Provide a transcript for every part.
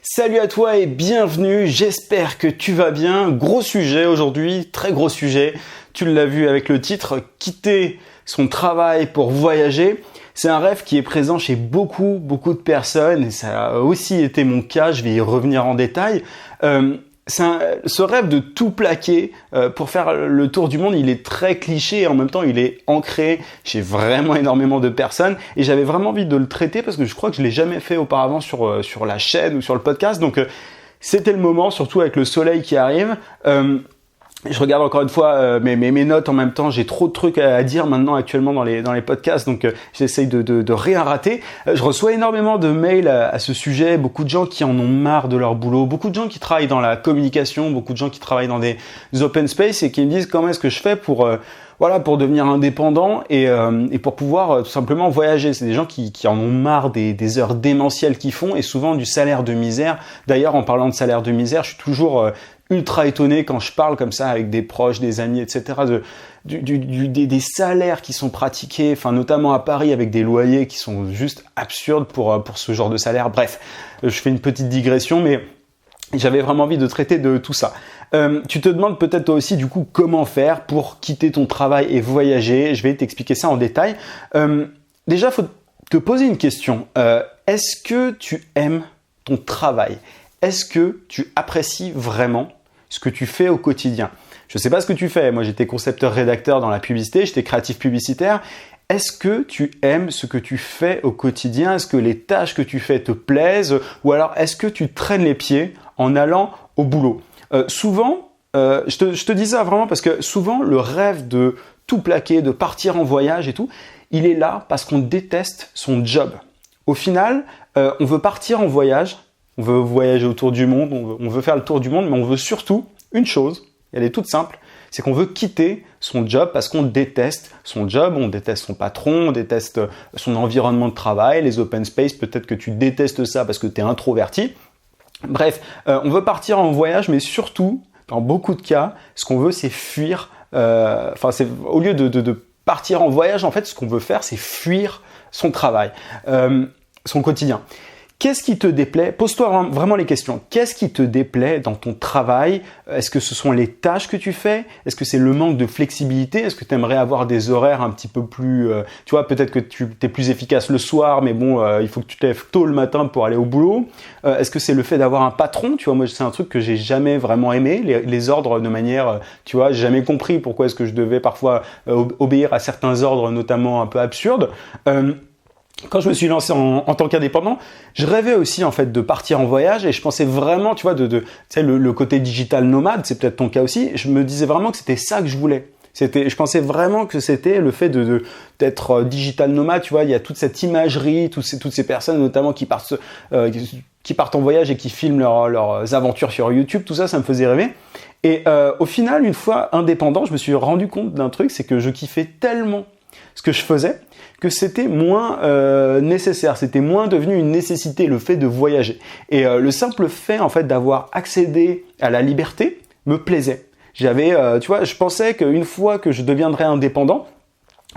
Salut à toi et bienvenue, j'espère que tu vas bien. Gros sujet aujourd'hui, très gros sujet. Tu l'as vu avec le titre, quitter son travail pour voyager. C'est un rêve qui est présent chez beaucoup de personnes et ça a aussi été mon cas, je vais y revenir en détail. Ce rêve de tout plaquer pour faire le tour du monde, il est très cliché et en même temps il est ancré chez vraiment énormément de personnes et j'avais vraiment envie de le traiter parce que je crois que je l'ai jamais fait auparavant sur la chaîne ou sur le podcast, donc c'était le moment, surtout avec le soleil qui arrive. Je regarde encore une fois mes notes en même temps, j'ai trop de trucs à dire maintenant actuellement dans les podcasts, donc j'essaye de rien rater. Je reçois énormément de mails à ce sujet, beaucoup de gens qui en ont marre de leur boulot, beaucoup de gens qui travaillent dans la communication, beaucoup de gens qui travaillent dans des open space et qui me disent comment est-ce que je fais pour devenir indépendant et pour pouvoir tout simplement voyager. C'est des gens qui en ont marre des heures démentielles qu'ils font et souvent du salaire de misère. D'ailleurs, en parlant de salaire de misère, je suis toujours ultra étonné quand je parle comme ça avec des proches, des amis, etc. Des salaires qui sont pratiqués, enfin notamment à Paris avec des loyers qui sont juste absurdes pour ce genre de salaire. Bref, je fais une petite digression, mais j'avais vraiment envie de traiter de tout ça. Tu te demandes peut-être toi aussi du coup comment faire pour quitter ton travail et voyager. Je vais t'expliquer ça en détail. Déjà, faut te poser une question. Est-ce que tu aimes ton travail ? Est-ce que tu apprécies vraiment ce que tu fais au quotidien ? Je ne sais pas ce que tu fais. Moi, j'étais concepteur-rédacteur dans la publicité, j'étais créatif publicitaire. Est-ce que tu aimes ce que tu fais au quotidien ? Est-ce que les tâches que tu fais te plaisent ? Ou alors, est-ce que tu traînes les pieds en allant au boulot ? Souvent, je te dis ça vraiment parce que souvent, le rêve de tout plaquer, de partir en voyage et tout, il est là parce qu'on déteste son job. Au final, on veut partir en voyage, on veut voyager autour du monde, on veut faire le tour du monde, mais on veut surtout une chose, elle est toute simple, c'est qu'on veut quitter son job parce qu'on déteste son job, on déteste son patron, on déteste son environnement de travail, les open space, peut-être que tu détestes ça parce que tu es introverti. Bref, on veut partir en voyage, mais surtout, dans beaucoup de cas, ce qu'on veut, c'est fuir. Au lieu de partir en voyage, en fait, ce qu'on veut faire, c'est fuir son travail, son quotidien. Qu'est-ce qui te déplaît ? Pose-toi vraiment les questions. Qu'est-ce qui te déplaît dans ton travail ? Est-ce que ce sont les tâches que tu fais ? Est-ce que c'est le manque de flexibilité ? Est-ce que tu aimerais avoir des horaires un petit peu plus... tu vois, peut-être que tu es plus efficace le soir, mais bon, il faut que tu te lèves tôt le matin pour aller au boulot. Est-ce que c'est le fait d'avoir un patron ? Tu vois, moi, c'est un truc que j'ai jamais vraiment aimé, les ordres de manière... tu vois, j'ai jamais compris pourquoi est-ce que je devais parfois obéir à certains ordres, notamment un peu absurdes. Quand je me suis lancé en tant qu'indépendant, je rêvais aussi en fait de partir en voyage et je pensais vraiment, tu vois, tu sais, le côté digital nomade, c'est peut-être ton cas aussi. Je me disais vraiment que c'était ça que je voulais. Je pensais vraiment que c'était le fait d'être digital nomade. Tu vois, il y a toute cette imagerie, toutes ces personnes notamment qui partent en voyage et qui filment leurs aventures sur YouTube. Tout ça, ça me faisait rêver. Et au final, une fois indépendant, je me suis rendu compte d'un truc, c'est que je kiffais tellement ce que je faisais que c'était moins nécessaire, c'était moins devenu une nécessité, le fait de voyager. Et le simple fait en fait d'avoir accédé à la liberté me plaisait. Tu vois, je pensais qu'une fois que je deviendrais indépendant,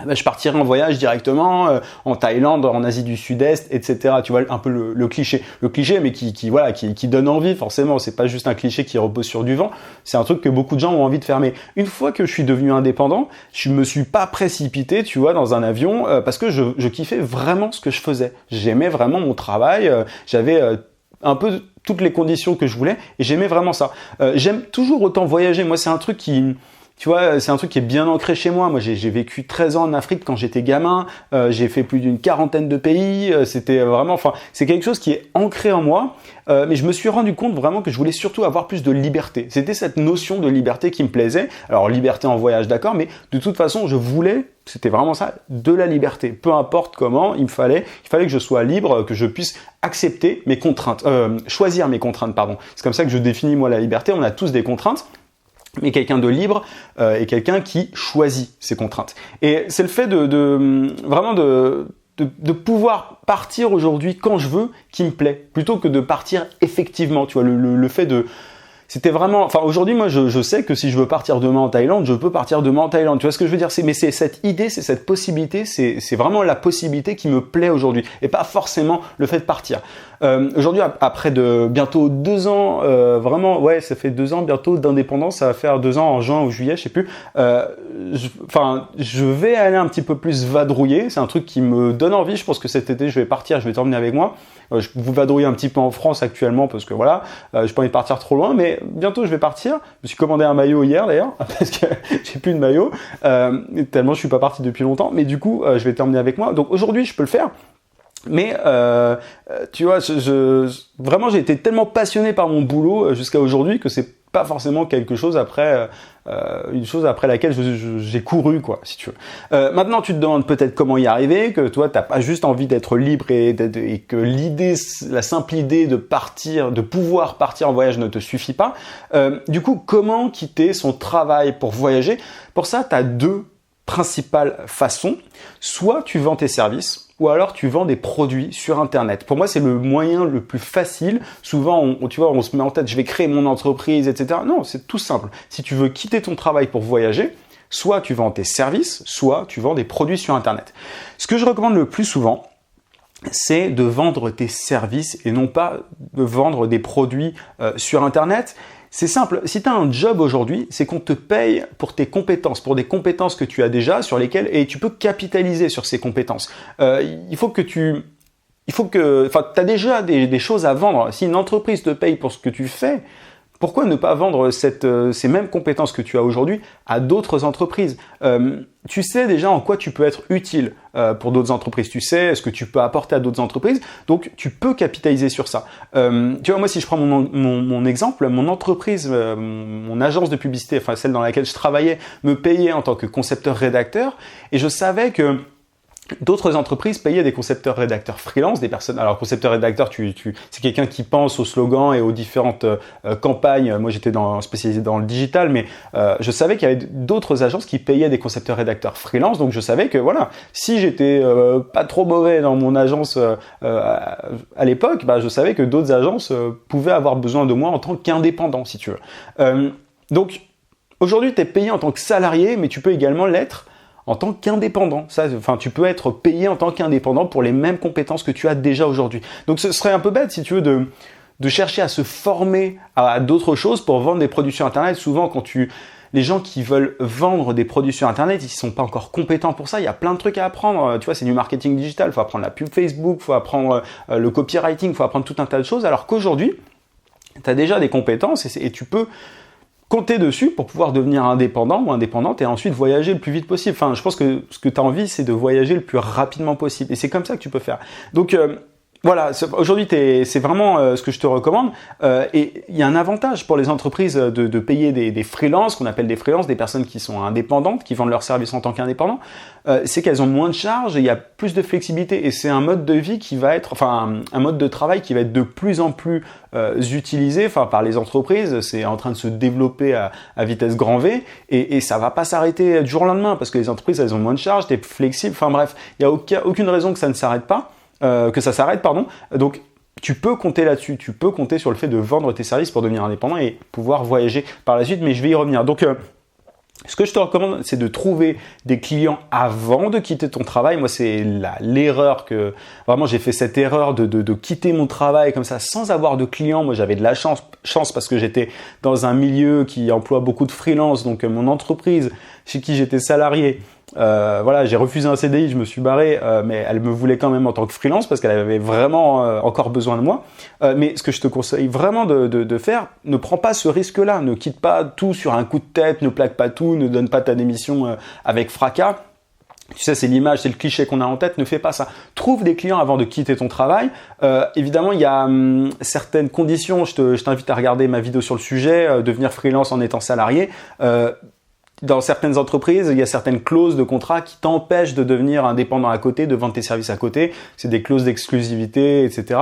je partirais en voyage directement en Thaïlande, en Asie du Sud-Est, etc. Tu vois, un peu le cliché, mais qui donne envie forcément. C'est pas juste un cliché qui repose sur du vent. C'est un truc que beaucoup de gens ont envie de faire. Mais une fois que je suis devenu indépendant, je me suis pas précipité, tu vois, dans un avion parce que je kiffais vraiment ce que je faisais. J'aimais vraiment mon travail. J'avais un peu toutes les conditions que je voulais et j'aimais vraiment ça. J'aime toujours autant voyager. Moi, c'est un truc tu vois, c'est un truc qui est bien ancré chez moi. Moi, j'ai vécu 13 ans en Afrique quand j'étais gamin. J'ai fait plus d'une 40aine de pays. C'était vraiment, c'est quelque chose qui est ancré en moi. Mais je me suis rendu compte vraiment que je voulais surtout avoir plus de liberté. C'était cette notion de liberté qui me plaisait. Alors, liberté en voyage, d'accord, mais de toute façon, c'était vraiment ça, de la liberté. Peu importe comment, il fallait que je sois libre, que je puisse accepter mes contraintes, choisir mes contraintes, pardon. C'est comme ça que je définis, moi, la liberté. On a tous des contraintes. Mais quelqu'un de libre est quelqu'un qui choisit ses contraintes. Et c'est le fait vraiment de pouvoir partir aujourd'hui quand je veux qui me plaît, plutôt que de partir effectivement. Tu vois, le fait de... C'était vraiment... aujourd'hui, moi, je sais que si je veux partir demain en Thaïlande, je peux partir demain en Thaïlande. Tu vois ce que je veux dire ? Mais c'est cette idée, c'est cette possibilité, c'est vraiment la possibilité qui me plaît aujourd'hui. Et pas forcément le fait de partir. Aujourd'hui, après de bientôt 2 ans, vraiment, ouais, ça fait 2 ans bientôt d'indépendance, ça va faire 2 ans en juin ou juillet, je sais plus. Je vais aller un petit peu plus vadrouiller. C'est un truc qui me donne envie. Je pense que cet été, je vais partir, je vais t'emmener avec moi. Je vous vadrouille un petit peu en France actuellement parce que voilà, je pas envie de partir trop loin, mais bientôt je vais partir. Je me suis commandé un maillot hier d'ailleurs parce que j'ai plus de maillot, tellement je suis pas parti depuis longtemps. Mais du coup, je vais t'emmener avec moi. Donc aujourd'hui, je peux le faire. Mais tu vois, vraiment, j'ai été tellement passionné par mon boulot jusqu'à aujourd'hui que c'est pas forcément quelque chose après une chose après laquelle j'ai couru, quoi, si tu veux. Maintenant, tu te demandes peut-être comment y arriver, que toi, t'as pas juste envie d'être libre et que la simple idée de partir, de pouvoir partir en voyage ne te suffit pas. Du coup, comment quitter son travail pour voyager? Pour ça, tu as deux principales façons. Soit tu vends tes services, ou alors tu vends des produits sur Internet. Pour moi, c'est le moyen le plus facile. Souvent, tu vois, on se met en tête, je vais créer mon entreprise, etc. Non, c'est tout simple. Si tu veux quitter ton travail pour voyager, soit tu vends tes services, soit tu vends des produits sur Internet. Ce que je recommande le plus souvent, c'est de vendre tes services et non pas de vendre des produits sur Internet. C'est simple, si tu as un job aujourd'hui, c'est qu'on te paye pour tes compétences, pour des compétences que tu as déjà, sur lesquelles, et tu peux capitaliser sur ces compétences. Tu as déjà des choses à vendre. Si une entreprise te paye pour ce que tu fais, pourquoi ne pas vendre ces mêmes compétences que tu as aujourd'hui à d'autres entreprises? Tu sais déjà en quoi tu peux être utile pour d'autres entreprises. Tu sais ce que tu peux apporter à d'autres entreprises. Donc, tu peux capitaliser sur ça. Tu vois, moi, si je prends mon exemple, mon entreprise, mon agence de publicité, enfin celle dans laquelle je travaillais, me payait en tant que concepteur-rédacteur. Et je savais que d'autres entreprises payaient des concepteurs-rédacteurs freelance, des personnes. Alors, concepteur-rédacteur, c'est quelqu'un qui pense aux slogans et aux différentes campagnes. Moi, j'étais spécialisé dans le digital, mais je savais qu'il y avait d'autres agences qui payaient des concepteurs-rédacteurs freelance. Donc, je savais que voilà, si j'étais pas trop mauvais dans mon agence à l'époque, je savais que d'autres agences pouvaient avoir besoin de moi en tant qu'indépendant, si tu veux. Donc, aujourd'hui, tu es payé en tant que salarié, mais tu peux également l'être en tant qu'indépendant. Tu peux être payé en tant qu'indépendant pour les mêmes compétences que tu as déjà aujourd'hui. Donc, ce serait un peu bête, si tu veux, de chercher à se former à d'autres choses pour vendre des produits sur Internet. Souvent, les gens qui veulent vendre des produits sur Internet, ils ne sont pas encore compétents pour ça. Il y a plein de trucs à apprendre. Tu vois, c'est du marketing digital. Il faut apprendre la pub Facebook, il faut apprendre le copywriting, il faut apprendre tout un tas de choses. Alors qu'aujourd'hui, tu as déjà des compétences et tu peux compter dessus pour pouvoir devenir indépendant ou indépendante et ensuite voyager le plus vite possible. Enfin, je pense que ce que tu as envie, c'est de voyager le plus rapidement possible. Et c'est comme ça que tu peux faire. Donc, voilà, aujourd'hui, c'est vraiment ce que je te recommande. Et il y a un avantage pour les entreprises de payer des freelances, qu'on appelle des freelances, des personnes qui sont indépendantes, qui vendent leurs services en tant qu'indépendants. C'est qu'elles ont moins de charges et il y a plus de flexibilité. Et c'est un mode de vie qui va être, un mode de travail qui va être de plus en plus utilisé par les entreprises. C'est en train de se développer à vitesse grand V et ça va pas s'arrêter du jour au lendemain parce que les entreprises, elles ont moins de charges, t'es flexible. Enfin bref, il n'y a aucune raison que ça ne s'arrête pas. Que ça s'arrête, pardon. Donc, tu peux compter là-dessus. Tu peux compter sur le fait de vendre tes services pour devenir indépendant et pouvoir voyager par la suite, mais je vais y revenir. Donc, ce que je te recommande, c'est de trouver des clients avant de quitter ton travail. Moi, c'est l'erreur que... Vraiment, j'ai fait cette erreur de quitter mon travail comme ça sans avoir de clients. Moi, j'avais de la chance parce que j'étais dans un milieu qui emploie beaucoup de freelance. Donc, mon entreprise chez qui j'étais salarié, j'ai refusé un CDI, je me suis barré, mais elle me voulait quand même en tant que freelance parce qu'elle avait vraiment encore besoin de moi. Mais ce que je te conseille vraiment de faire, ne prends pas ce risque-là, ne quitte pas tout sur un coup de tête, ne plaque pas tout, ne donne pas ta démission avec fracas. Tu sais, c'est l'image, c'est le cliché qu'on a en tête, ne fais pas ça. Trouve des clients avant de quitter ton travail. Évidemment, il y a certaines conditions, je t'invite à regarder ma vidéo sur le sujet, devenir freelance en étant salarié. Dans certaines entreprises, il y a certaines clauses de contrat qui t'empêchent de devenir indépendant à côté, de vendre tes services à côté. C'est des clauses d'exclusivité, etc.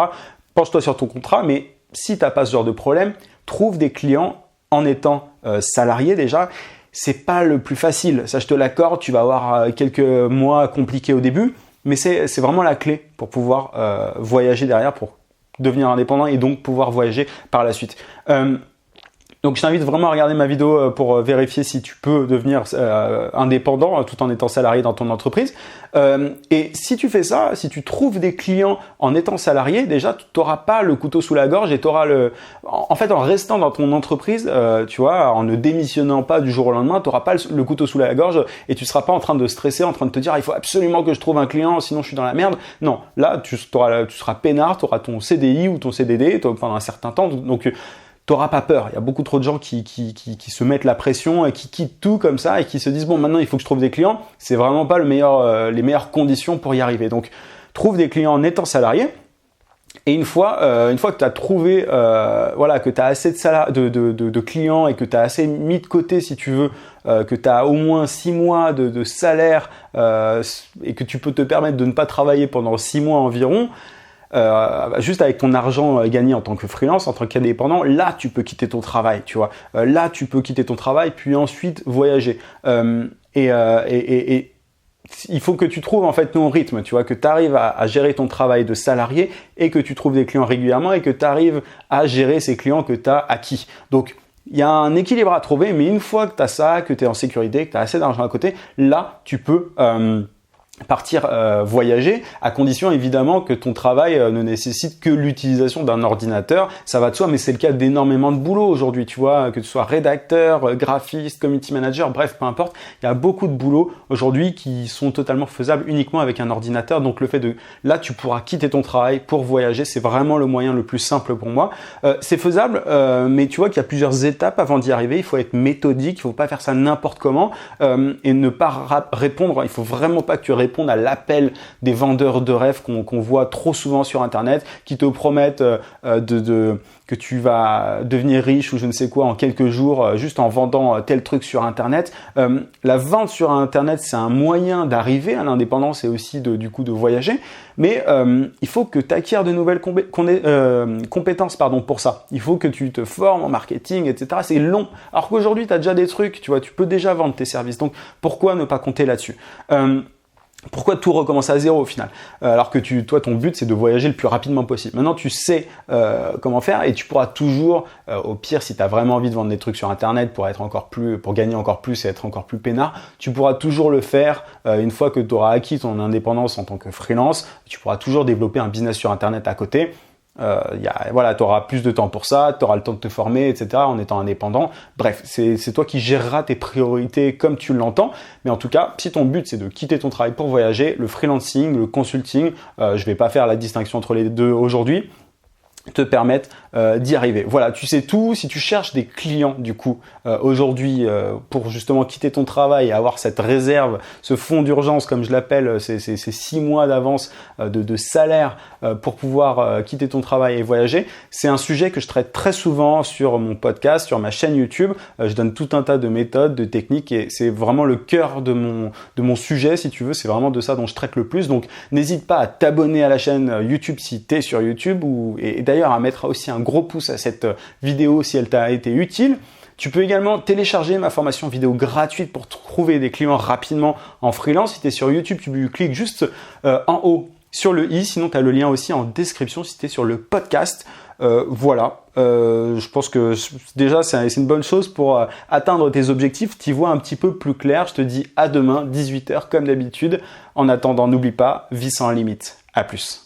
Penche-toi sur ton contrat, mais si tu n'as pas ce genre de problème, trouve des clients en étant salarié déjà. C'est pas le plus facile, ça je te l'accorde. Tu vas avoir quelques mois compliqués au début, mais c'est vraiment la clé pour pouvoir voyager derrière, pour devenir indépendant et donc pouvoir voyager par la suite. Donc je t'invite vraiment à regarder ma vidéo pour vérifier si tu peux devenir indépendant tout en étant salarié dans ton entreprise. Et si tu fais ça, si tu trouves des clients en étant salarié, déjà tu n'auras pas le couteau sous la gorge et tu auras en fait, en restant dans ton entreprise, tu vois, en ne démissionnant pas du jour au lendemain, tu n'auras pas le couteau sous la gorge et tu ne seras pas en train de stresser, en train de te dire il faut absolument que je trouve un client sinon je suis dans la merde. Non, là tu seras peinard, tu auras ton CDI ou ton CDD pendant un certain temps. Donc t'auras pas peur. Il y a beaucoup trop de gens qui se mettent la pression et qui quittent tout comme ça et qui se disent bon, maintenant il faut que je trouve des clients. C'est vraiment pas les meilleures conditions pour y arriver. Donc trouve des clients en étant salarié. Et une fois que tu as trouvé, que tu as assez de clients et que tu as assez mis de côté, si tu veux, que tu as au moins 6 mois de salaire et que tu peux te permettre de ne pas travailler pendant 6 mois environ, juste avec ton argent gagné en tant que freelance, en tant qu'indépendant, là tu peux quitter ton travail, tu vois. Là tu peux quitter ton travail puis ensuite voyager. Et il faut que tu trouves en fait ton rythme, tu vois, que tu arrives à gérer ton travail de salarié et que tu trouves des clients régulièrement et que tu arrives à gérer ces clients que tu as acquis. Donc il y a un équilibre à trouver, mais une fois que tu as ça, que tu es en sécurité, que tu as assez d'argent à côté, là tu peux partir voyager, à condition évidemment que ton travail ne nécessite que l'utilisation d'un ordinateur. Ça va de soi, mais c'est le cas d'énormément de boulot aujourd'hui, tu vois, que tu sois rédacteur, graphiste, community manager, bref, peu importe. Il y a beaucoup de boulots aujourd'hui qui sont totalement faisables uniquement avec un ordinateur. Donc le fait là, tu pourras quitter ton travail pour voyager. C'est vraiment le moyen le plus simple pour moi. C'est faisable, mais tu vois qu'il y a plusieurs étapes avant d'y arriver. Il faut être méthodique, il faut pas faire ça n'importe comment et ne pas répondre. Il faut vraiment pas que tu répondre à l'appel des vendeurs de rêves qu'on voit trop souvent sur Internet, qui te promettent que tu vas devenir riche ou je ne sais quoi en quelques jours juste en vendant tel truc sur Internet. La vente sur Internet, c'est un moyen d'arriver à l'indépendance et aussi du coup de voyager, mais il faut que tu acquières de nouvelles compétences pour ça. Il faut que tu te formes en marketing, etc. C'est long. Alors qu'aujourd'hui, tu as déjà des trucs, tu vois, tu peux déjà vendre tes services. Donc, pourquoi ne pas compter là-dessus ? Pourquoi tout recommencer à zéro au final ? Alors que toi, ton but, c'est de voyager le plus rapidement possible. Maintenant, tu sais comment faire et tu pourras toujours, au pire, si tu as vraiment envie de vendre des trucs sur Internet pour gagner encore plus et être encore plus peinard, tu pourras toujours le faire une fois que tu auras acquis ton indépendance en tant que freelance. Tu pourras toujours développer un business sur Internet à côté. Tu auras plus de temps pour ça, tu auras le temps de te former, etc. en étant indépendant. Bref, c'est toi qui géreras tes priorités comme tu l'entends. Mais en tout cas, si ton but c'est de quitter ton travail pour voyager, le freelancing, le consulting, je vais pas faire la distinction entre les deux aujourd'hui, te permettent d'y arriver. Voilà, tu sais tout. Si tu cherches des clients du coup aujourd'hui pour justement quitter ton travail et avoir cette réserve, ce fonds d'urgence comme je l'appelle, ces 6 mois d'avance de salaire pour pouvoir quitter ton travail et voyager, c'est un sujet que je traite très souvent sur mon podcast, sur ma chaîne YouTube. Je donne tout un tas de méthodes, de techniques et c'est vraiment le cœur de mon sujet si tu veux. C'est vraiment de ça dont je traite le plus. Donc n'hésite pas à t'abonner à la chaîne YouTube si tu es sur YouTube et d'ailleurs à mettre aussi un gros pouce à cette vidéo si elle t'a été utile. Tu peux également télécharger ma formation vidéo gratuite pour trouver des clients rapidement en freelance. Si tu es sur YouTube, tu cliques juste en haut sur le i. Sinon, tu as le lien aussi en description si tu es sur le podcast. Voilà, je pense que déjà c'est une bonne chose pour atteindre tes objectifs. Tu y vois un petit peu plus clair. Je te dis à demain, 18h comme d'habitude. En attendant, n'oublie pas, vis sans limite. À plus.